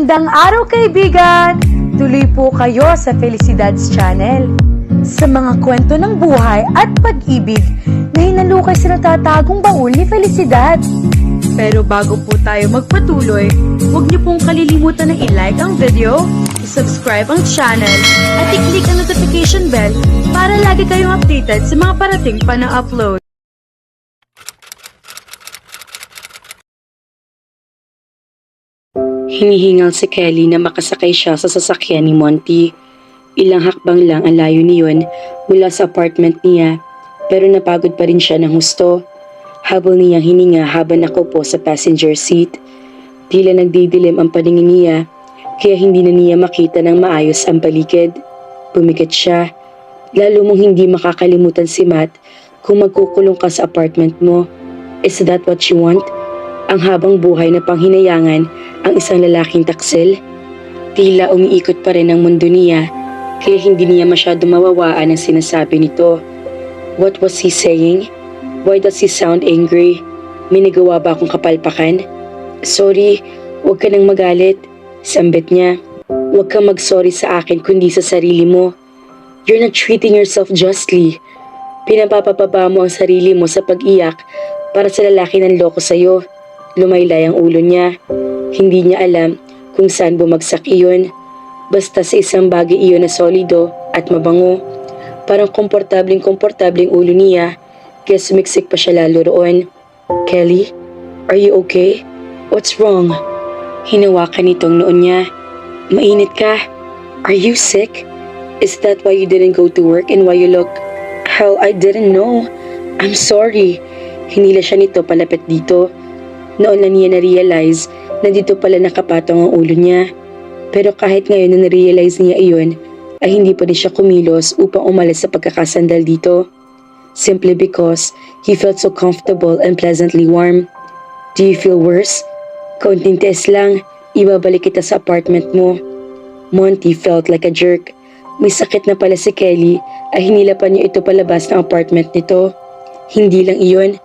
Magandang araw kaibigan! Tuloy po kayo sa Felicidad's Channel. Sa mga kwento ng buhay at pag-ibig na hinalukay sa natatagong baul ni Felicidad. Pero bago po tayo magpatuloy, huwag niyo pong kalilimutan na i-like ang video, i-subscribe ang channel, at i-click ang notification bell para lagi kayong updated sa mga parating pa na upload. Hinihingal si Kelly na makasakay siya sa sasakyan ni Monty. Ilang hakbang lang ang layo niyon mula sa apartment niya, pero napagod pa rin siya ng husto. Habang niyang hininga habang nakaupo sa passenger seat, tila nagdidilim ang paningin niya, kaya hindi na niya makita ng maayos ang paligid. Pumikit siya. Lalo mong hindi makakalimutan si Matt kung magkukulong ka sa apartment mo. Is that what you want? Ang habang buhay na panghinayangan ang isang lalaking taksil? Tila umiikot pa rin ang mundo niya, kaya hindi niya masyado mawawaan ang sinasabi nito. What was he saying? Why does he sound angry? May nagawa ba akong kapalpakan? Sorry, huwag ka nang magalit. Sambit niya. Huwag kang mag-sorry sa akin kundi sa sarili mo. You're not treating yourself justly. Pinapapababa mo ang sarili mo sa pag-iyak para sa lalaki ng loko sa'yo. Lumaylay ang ulo niya. Hindi niya alam kung saan bumagsak iyon. Basta sa isang bagay iyon na solido at mabango. Parang komportabling ulo niya, kaya sumiksik pa siya lalo roon. Kelly, are you okay? What's wrong? Hinawakan nitong noon niya. Mainit ka? Are you sick? Is that why you didn't go to work and why you look... Hell, I didn't know. I'm sorry. Hinila siya nito palapit dito. Noon lang niya na-realize na dito pala nakapatong ang ulo niya. Pero kahit ngayon na na-realize niya iyon, ay hindi pa rin siya kumilos upang umalis sa pagkakasandal dito. Simply because he felt so comfortable and pleasantly warm. Do you feel worse? Kaunting tiis lang, ibabalik kita sa apartment mo. Monty felt like a jerk. May sakit na pala si Kelly ay hinila pa niya ito palabas ng apartment nito. Hindi lang iyon,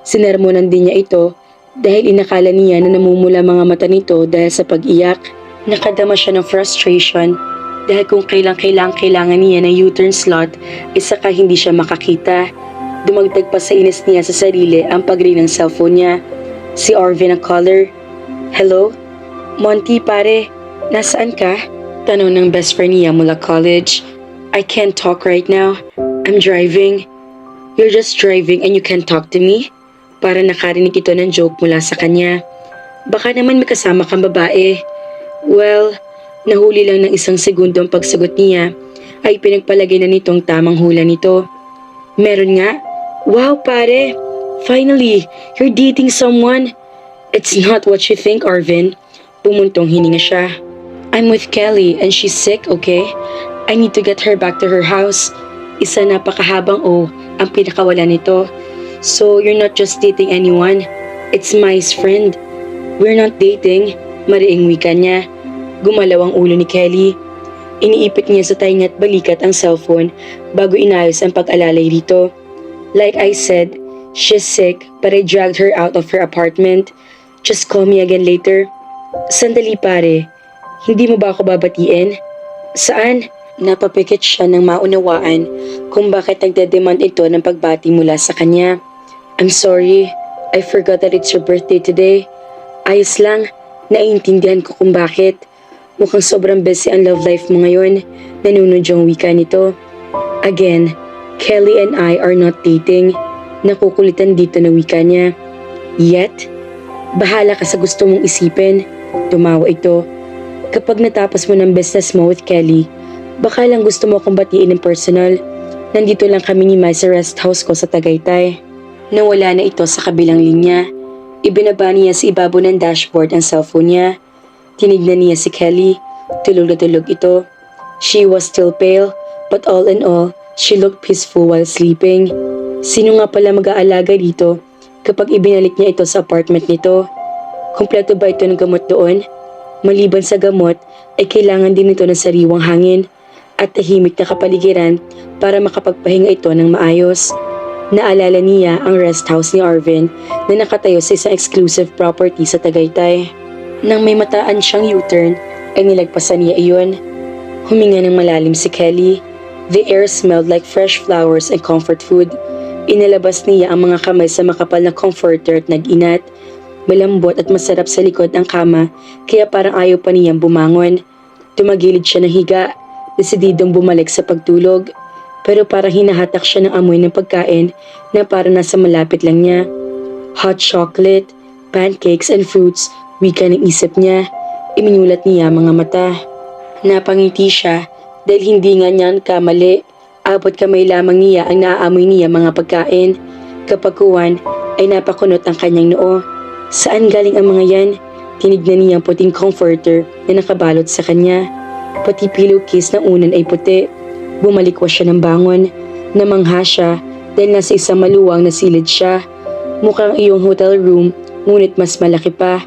sinermonan din niya ito dahil inakala niya na namumula mga mata nito dahil sa pag-iyak. Nakadama siya ng frustration dahil kung kailangan niya ng U-turn slot ay saka hindi siya makakita. Dumagdag pa sa inis niya sa sarili ang pag-ring ng cellphone niya. Si Arvin ang caller. Hello? Monty pare, nasaan ka? Tanong ng best friend niya mula college. I can't talk right now. I'm driving. You're just driving and you can't talk to me? Para nakarinig ito ng joke mula sa kanya. Baka naman may kasama kang babae. Well, nahuli lang ng isang segundo ang pagsagot niya ay pinagpalagay na nitong tamang hula nito. Meron nga? Wow pare! Finally, you're dating someone. It's not what you think, Arvin. Pumuntong hininga siya. I'm with Kelly and she's sick, okay? I need to get her back to her house. Isa napakahabang O ang pinakawala nito. So, you're not just dating anyone. It's Mai's friend. We're not dating. Mariing wika niya. Gumalaw ang ulo ni Kelly. Iniipit niya sa tainga at balikat ang cellphone bago inayos ang pag-alalay dito. Like I said, she's sick but I dragged her out of her apartment. Just call me again later. Sandali pare. Hindi mo ba ako babatiin? Saan? Napapikit siya ng maunawaan kung bakit nagdedemand ito ng pagbati mula sa kanya. I'm sorry, I forgot that it's your birthday today. Ayos lang, naiintindihan ko kung bakit. Mukhang sobrang busy ang love life mo ngayon, nanunod yung wika nito. Again, Kelly and I are not dating. Nakukulitan dito na wika niya. Yet, bahala ka sa gusto mong isipin. Tumawa ito. Kapag natapos mo ng business mo with Kelly, baka lang gusto mo akong batiin ng personal. Nandito lang kami ni Mai sa rest house ko sa Tagaytay. Nawala na ito sa kabilang linya. Ibinaba niya sa ibabaw ng dashboard ang cellphone niya. Tinignan niya si Kelly. Tulog na tulog ito. She was still pale, but all in all, she looked peaceful while sleeping. Sino nga pala mag-aalaga dito kapag ibinalik niya ito sa apartment nito? Kompleto ba ito ng gamot doon? Maliban sa gamot, ay kailangan din ito ng sariwang hangin at tahimik na kapaligiran para makapagpahinga ito ng maayos. Naalala niya ang rest house ni Arvin na nakatayo sa isang exclusive property sa Tagaytay. Nang may mataan siyang U-turn, ay nilagpasan niya iyon. Huminga ng malalim si Kelly. The air smelled like fresh flowers and comfort food. Inilabas niya ang mga kamay sa makapal na comforter at nag-inat. Malambot at masarap sa likod ang kama, kaya parang ayaw pa niyang bumangon. Tumagilid siya ng higa, desididong bumalik sa pagtulog. Pero parang hinahatak siya ng amoy ng pagkain na parang nasa malapit lang niya. Hot chocolate, pancakes and fruits, wika ng isip niya. Iminulat niya mga mata. Napangiti siya dahil hindi nga niya kamali. Abot kamay lamang niya ang naaamoy niya mga pagkain. Kapag kuwan ay napakunot ang kanyang noo. Saan galing ang mga yan? Tinignan niya ang puting comforter na nakabalot sa kanya. Pati pillowcase na unan ay puti. Bumalikwas siya ng bangon. Namangha siya dahil nasa isang maluwang na silid siya. Mukhang iyong hotel room, ngunit mas malaki pa.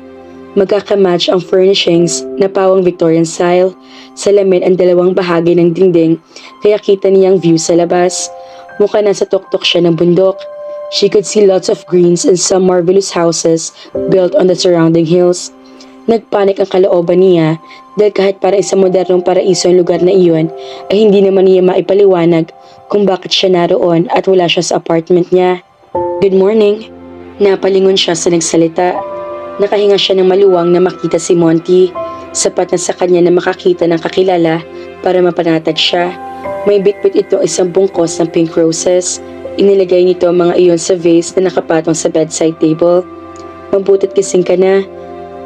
Magkakamatch ang furnishings na pawang Victorian style. Salamin ang dalawang bahagi ng dingding, kaya kita niyang view sa labas. Mukha nasa tuktok siya ng bundok. She could see lots of greens and some marvelous houses built on the surrounding hills. Nagpanik ang kalooban niya dahil kahit para isang modernong paraiso ang lugar na iyon ay hindi naman niya maipaliwanag kung bakit siya naroon at wala siya sa apartment niya. Good morning. Napalingon siya sa nagsalita. Nakahinga siya ng maluwang na makita si Monty. Sapat na sa kanya na makakita ng kakilala para mapanatag siya. May bitbit ito isang bungkos ng pink roses. Inilagay nito ang mga iyon sa vase na nakapatong sa bedside table. Mabutit kising ka na.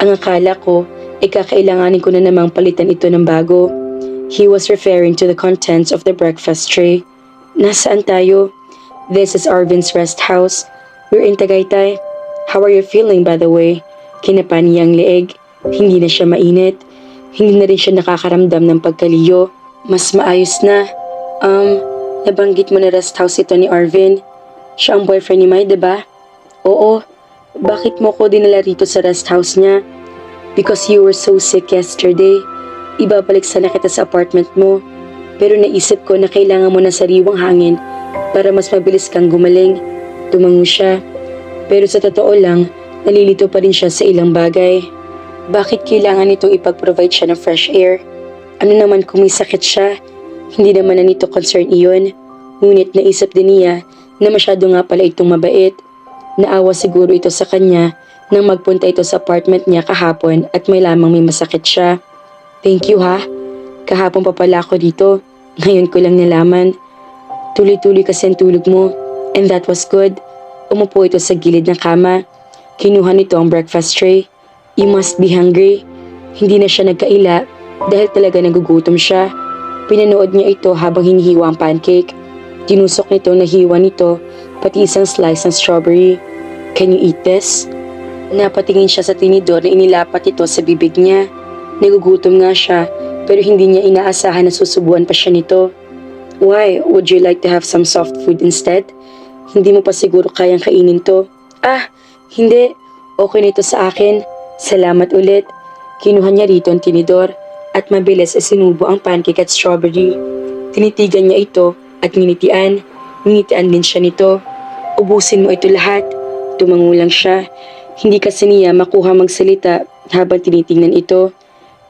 Ang akala ko ay kakailanganin ko na namang palitan ito ng bago. He was referring to the contents of the breakfast tray. Nasaan tayo? This is Arvin's rest house. We're in Tagaytay. How are you feeling by the way? Kinapa niya ang leeg. Hindi na siya mainit. Hindi na rin siya nakakaramdam ng pagkaliyo. Mas maayos na. Nabanggit mo na rest house ito ni Arvin. Siya ang boyfriend ni Mai, diba? Oo. Bakit mo ko dinala rito sa rest house niya? Because you were so sick yesterday. Ibabalik sana kita sa apartment mo. Pero naisip ko na kailangan mo ng sariwang hangin para mas mabilis kang gumaling. Tumango siya. Pero sa totoo lang, nalilito pa rin siya sa ilang bagay. Bakit kailangan nitong ipag-provide siya ng fresh air? Ano naman kung may sakit siya? Hindi naman na nito concern iyon. Ngunit naisip din niya na masyado nga pala itong mabait. Naawa siguro ito sa kanya nang magpunta ito sa apartment niya kahapon at may lamang may masakit siya. Thank you ha. Kahapon pa pala ako dito. Ngayon ko lang nalaman. Tuloy-tuloy kasi ang tulog mo. And that was good. Umupo ito sa gilid ng kama. Kinuha nito ang breakfast tray. You must be hungry. Hindi na siya nagkaila dahil talaga nagugutom siya. Pinanood niya ito habang hinihiwa ang pancake. Tinusok nito na hiwa nito, pati isang slice ng strawberry. Can you eat this? Napatingin siya sa tinidor na inilapat ito sa bibig niya. Nagugutom nga siya, pero hindi niya inaasahan na susubuan pa siya nito. Why? Would you like to have some soft food instead? Hindi mo pa siguro kayang kainin to. Hindi. Okay nito sa akin. Salamat ulit. Kinuha niya rito ang tinidor at mabilis sinubo ang pancake at strawberry. Tinitigan niya ito at nginitian. Nginitian din siya nito. Ubusin mo ito lahat. Tumango lang siya. Hindi kasi niya makuha magsalita habang tinitingnan ito.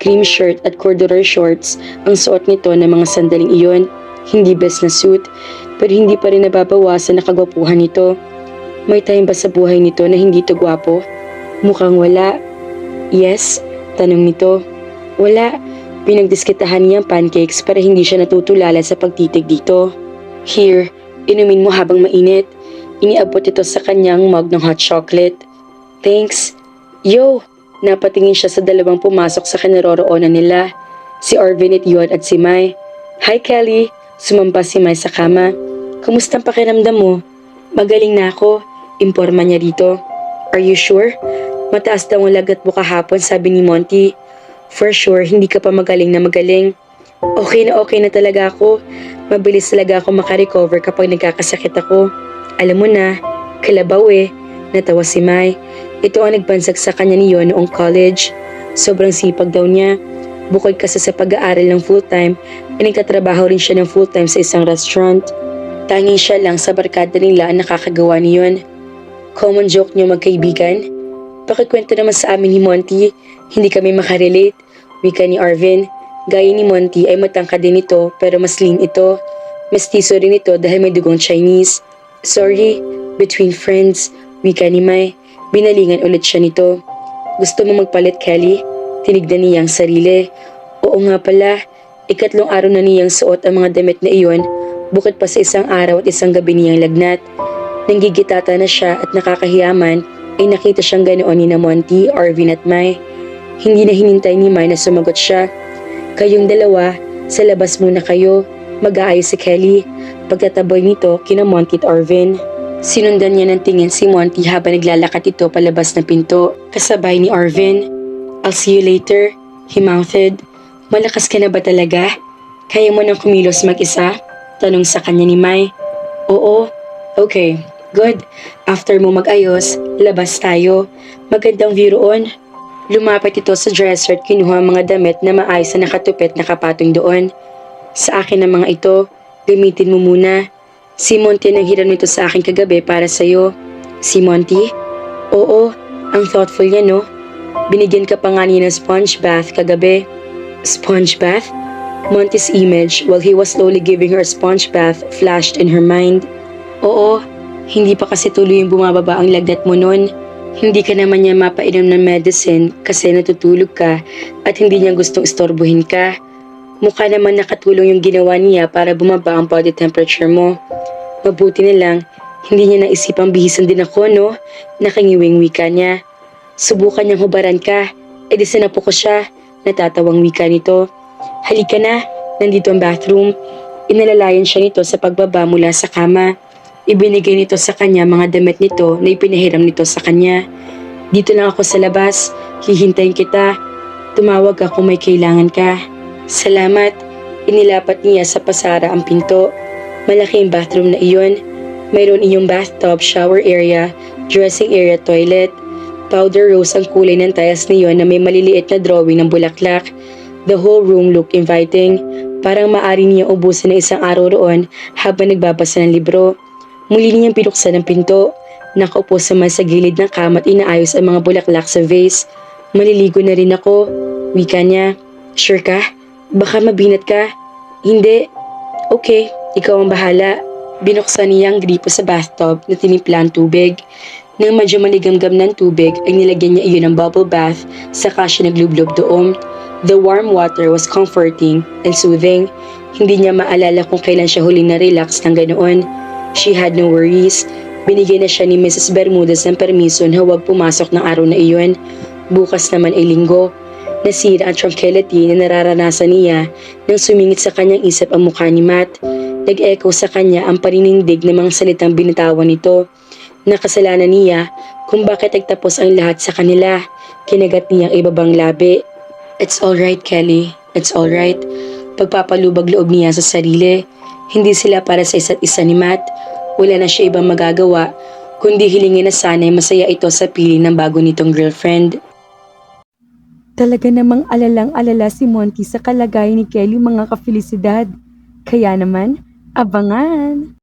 Cream shirt at corduroy shorts ang suot nito ng mga sandaling iyon. Hindi business suit, pero hindi pa rin nababawasan na kagwapuhan nito. May time ba sa buhay nito na hindi ito gwapo? Mukhang wala. Yes? Tanong nito. Wala. Pinagdiskitahan niya ang pancakes para hindi siya natutulala sa pagtitig dito. Here, inumin mo habang mainit. Iniabot ito sa kanyang mug ng hot chocolate. Thanks. Yo! Napatingin siya sa dalawang pumasok sa kinaroroonan nila. Si Arvin at si Mai. Hi Kelly! Sumampa si Mai sa kama. Kumusta ang pakiramdam mo? Magaling na ako. Imporma niya rito. Are you sure? Mataas daw ang lagat mo kahapon, sabi ni Monty. For sure, hindi ka pa magaling na magaling. Okay na talaga ako. Mabilis talaga ako makarecover kapag nagkakasakit ako. Alam mo na, kalabaw eh. Natawa si Mai. Ito ang nagbansag sa kanya niyon noong college. Sobrang sipag daw niya. Bukod kasi sa pag-aaral ng full-time, ay nagtatrabaho rin siya ng full-time sa isang restaurant. Tanging siya lang sa barkada nila ang nakakagawa niyon. Common joke niyo magkaibigan? Pakikwento naman sa amin ni Monty, Hindi kami makarelate, wika ni Arvin. Gaya ni Monty ay matangkad din ito pero mas lean ito. Mestizo rin ito dahil may dugong Chinese. Sorry, between friends, wika ni Mai. Binalingan ulit siya nito. Gusto mo magpalit, Kelly? Tinignan niya ang sarili. Oo nga pala, ikatlong araw na niyang suot ang mga damit na iyon, bukod pa sa isang araw at isang gabi niyang lagnat. Nanggigitata na siya at nakakahiyaman ay nakita siyang ganoon ni na Monty, Arvin at Mai. Hindi na hinintay ni Mai na sumagot siya. Kayong dalawa, sa labas muna kayo. Mag-aayos si Kelly. Pagtataboy nito kina Monty at Arvin. Sinundan niya ng tingin si Monty habang naglalakad ito palabas ng pinto. Kasabay ni Arvin. I'll see you later, he mouthed. Malakas ka na ba talaga? Kaya mo nang kumilos mag-isa? Tanong sa kanya ni Mai. Oo. Okay, good. After mo mag-ayos, labas tayo. Magandang view roon. Lumapit ito sa dresser at kinuha ang mga damit na maayos na nakatupit na kapatong doon. Sa akin ang mga ito, gamitin mo muna. Si Monty nang hiram nito sa akin kagabi para sa'yo. Si Monty? Oo, ang thoughtful niya no. Binigyan ka pa nga niya ng sponge bath kagabi. Sponge bath? Monty's image while he was slowly giving her a sponge bath flashed in her mind. Oo, hindi pa kasi tuloy yung bumababa ang lagnat mo nun. Hindi ka naman niya mapainom ng medicine kasi natutulog ka at hindi niya gustong istorbohin ka. Mukha naman nakatulong yung ginawa niya para bumaba ang body temperature mo. Mabuti na lang, hindi niya naisipang bihisan din ako, no? Nakangiwing wika niya. Subukan niyang hubaran ka, edi sinapo ko siya. Natatawang wika nito. Halika na, nandito ang bathroom. Inalalayan siya nito sa pagbaba mula sa kama. Ibinigay nito sa kanya mga damit nito na ipinahiram nito sa kanya. Dito lang ako sa labas, hihintayin kita. Tumawag ka kung may kailangan ka. Salamat. Inilapat niya sa pasara ang pinto. Malaki ang bathroom na iyon. Mayroon iyong bathtub, shower area, dressing area, toilet. Powder rose ang kulay ng tiles niyon na may maliliit na drawing ng bulaklak. The whole room looked inviting. Parang maaari niyang ubusin ng isang araw roon habang nagbabasa ng libro. Muli niyang pinuksan ang pinto. Nakaupo naman sa gilid ng kama at inaayos ang mga bulaklak sa vase. Maliligo na rin ako. Wika niya. Sure ka? Baka mabinat ka? Hindi. Okay, ikaw ang bahala. Binuksan niya ang gripo sa bathtub na tinimpla ang tubig. Nang medyo maligamgam ng tubig ay nilagyan niya iyon ng bubble bath saka siya naglublob doon. The warm water was comforting and soothing. Hindi niya maalala kung kailan siya huling na-relax ng ganoon. She had no worries. Binigyan na siya ni Mrs. Bermudez ng permiso na huwag pumasok ng araw na iyon. Bukas naman ay linggo. Nasira ang tranquility na nararanasan niya nang sumingit sa kanyang isip ang mukha ni Matt. Nag-echo sa kanya ang paninindig ng mga salitang binitawan nito. Nakasalanan niya kung bakit nagtapos ang lahat sa kanila. Kinagat niyang ibabang labi. It's alright, Kelly. It's alright. Pagpapalubag loob niya sa sarili. Hindi sila para sa isa't isa ni Matt. Wala na siya ibang magagawa, kundi hilingin na sana'y masaya ito sa piling ng bago nitong girlfriend. Talaga namang alalang-alala si Monty sa kalagayan ni Kelly mga kafelisidad. Kaya naman, abangan!